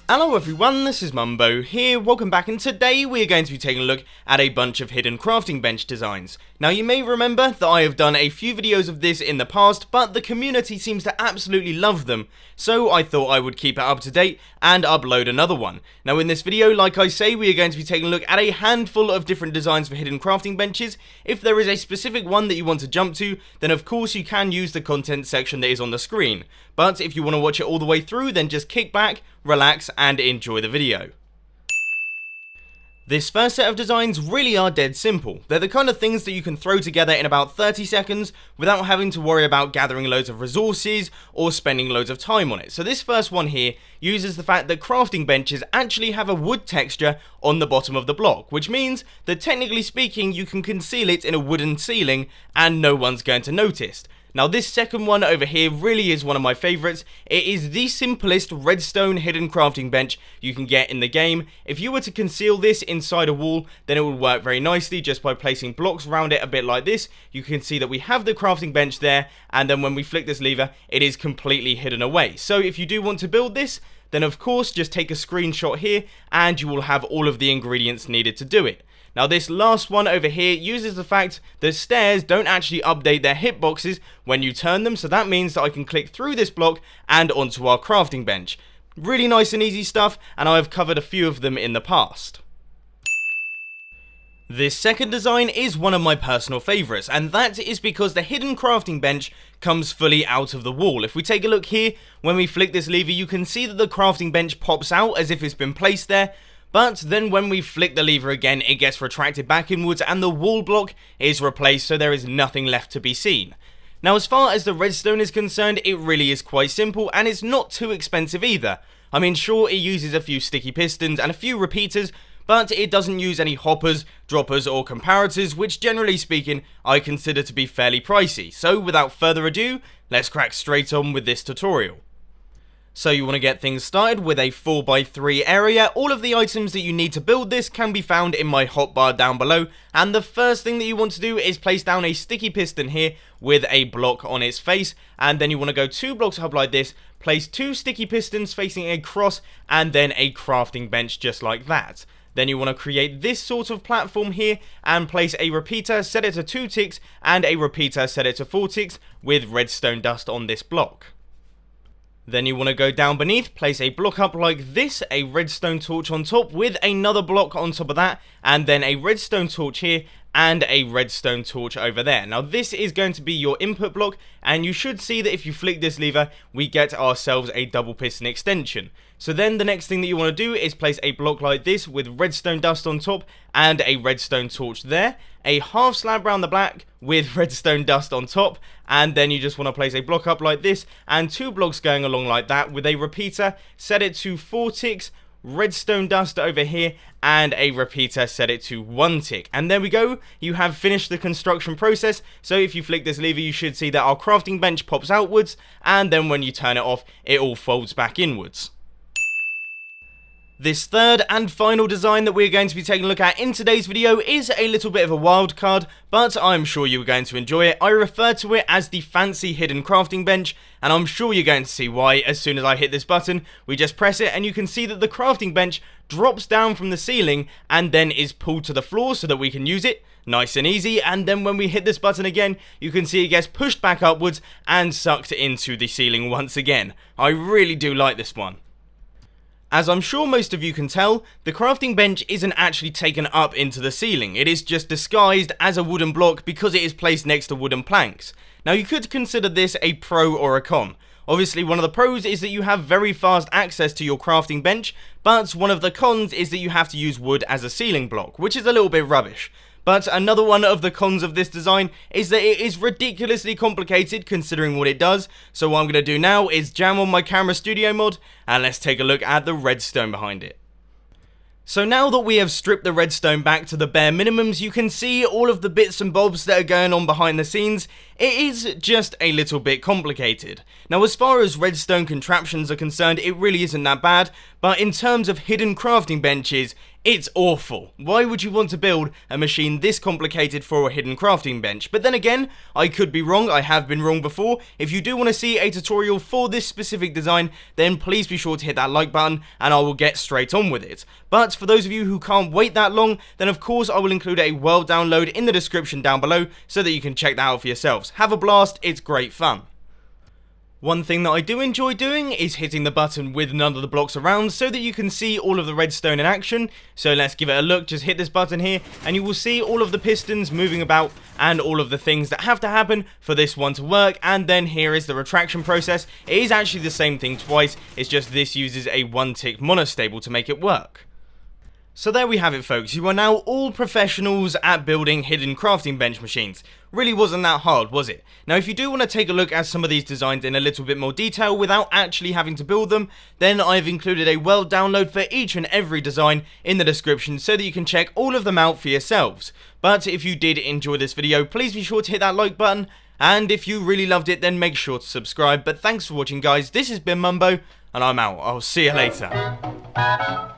Hello everyone, this is Mumbo here, welcome back, and today we are going to be taking a look at a bunch of hidden crafting bench designs. Now you may remember that I have done a few videos of this in the past, but the community seems to absolutely love them, so I thought I would keep it up to date and upload another one. Now in this video, like I say, we are going to be taking a look at a handful of different designs for hidden crafting benches. If there is a specific one that you want to jump to, then of course you can use the content section that is on the screen. But if you want to watch it all the way through, then just kick back, relax, and enjoy the video. This first set of designs really are dead simple. They're the kind of things that you can throw together in about 30 seconds without having to worry about gathering loads of resources or spending loads of time on it. So this first one here uses the fact that crafting benches actually have a wood texture on the bottom of the block, which means that technically speaking you can conceal it in a wooden ceiling and no one's going to notice. Now this second one over here really is one of my favourites. It is the simplest redstone hidden crafting bench you can get in the game. If you were to conceal this inside a wall, then it would work very nicely just by placing blocks around it a bit like this. You can see that we have the crafting bench there, and then when we flick this lever, it is completely hidden away. So if you do want to build this, then of course just take a screenshot here and you will have all of the ingredients needed to do it. Now this last one over here uses the fact that stairs don't actually update their hitboxes when you turn them, so that means that I can click through this block and onto our crafting bench. Really nice and easy stuff, and I've covered a few of them in the past. This second design is one of my personal favourites, and that is because the hidden crafting bench comes fully out of the wall. If we take a look here, when we flick this lever, you can see that the crafting bench pops out as if it's been placed there. But then when we flick the lever again, it gets retracted back inwards and the wall block is replaced, so there is nothing left to be seen. Now as far as the redstone is concerned, it really is quite simple and it's not too expensive either. I mean, sure, it uses a few sticky pistons and a few repeaters, but it doesn't use any hoppers, droppers or comparators, which generally speaking I consider to be fairly pricey. So without further ado, let's crack straight on with this tutorial. So you want to get things started with a 4x3 area. All of the items that you need to build this can be found in my hotbar down below, and the first thing that you want to do is place down a sticky piston here with a block on its face, and then you want to go 2 blocks up like this, place 2 sticky pistons facing across, and then a crafting bench just like that. Then you want to create this sort of platform here and place a repeater, set it to 2 ticks, and a repeater, set it to 4 ticks with redstone dust on this block. Then you want to go down beneath, place a block up like this, a redstone torch on top with another block on top of that, and then a redstone torch here and a redstone torch over there. Now this is going to be your input block, and you should see that if you flick this lever, we get ourselves a double piston extension. So then the next thing that you want to do is place a block like this with redstone dust on top and a redstone torch there, a half slab around the back with redstone dust on top, and then you just want to place a block up like this and 2 blocks going along like that with a repeater, set it to 4 ticks, redstone dust over here, and a repeater, set it to 1 tick. And there we go, you have finished the construction process. So if you flick this lever, you should see that our crafting bench pops outwards, and then when you turn it off, it all folds back inwards. This third and final design that we're going to be taking a look at in today's video is a little bit of a wild card, but I'm sure you are going to enjoy it. I refer to it as the fancy hidden crafting bench, and I'm sure you're going to see why. As soon as I hit this button, we just press it and you can see that the crafting bench drops down from the ceiling and then is pulled to the floor so that we can use it. Nice and easy. And then when we hit this button again, you can see it gets pushed back upwards and sucked into the ceiling once again. I really do like this one. As I'm sure most of you can tell, the crafting bench isn't actually taken up into the ceiling. It is just disguised as a wooden block because it is placed next to wooden planks. Now you could consider this a pro or a con. Obviously one of the pros is that you have very fast access to your crafting bench, but one of the cons is that you have to use wood as a ceiling block, which is a little bit rubbish. But another one of the cons of this design is that it is ridiculously complicated considering what it does. So what I'm going to do now is jam on my camera studio mod and let's take a look at the redstone behind it. So now that we have stripped the redstone back to the bare minimums, you can see all of the bits and bobs that are going on behind the scenes. it is just a little bit complicated. Now, as far as redstone contraptions are concerned, it really isn't that bad, but in terms of hidden crafting benches, it's awful. Why would you want to build a machine this complicated for a hidden crafting bench? But then again, I could be wrong, I have been wrong before. If you do want to see a tutorial for this specific design, then please be sure to hit that like button and I will get straight on with it. But for those of you who can't wait that long, then of course I will include a world download in the description down below so that you can check that out for yourselves. Have a blast, it's great fun. One thing that I do enjoy doing is hitting the button with none of the blocks around so that you can see all of the redstone in action. So let's give it a look, just hit this button here and you will see all of the pistons moving about and all of the things that have to happen for this one to work. And then here is the retraction process. It is actually the same thing twice, it's just this uses a one-tick monostable to make it work. So there we have it, folks. You are now all professionals at building hidden crafting bench machines. Really wasn't that hard, was it? Now, if you do want to take a look at some of these designs in a little bit more detail without actually having to build them, then I've included a world download for each and every design in the description so that you can check all of them out for yourselves. But if you did enjoy this video, please be sure to hit that like button, and if you really loved it, then make sure to subscribe. But thanks for watching, guys. This has been Mumbo, and I'm out. I'll see you later.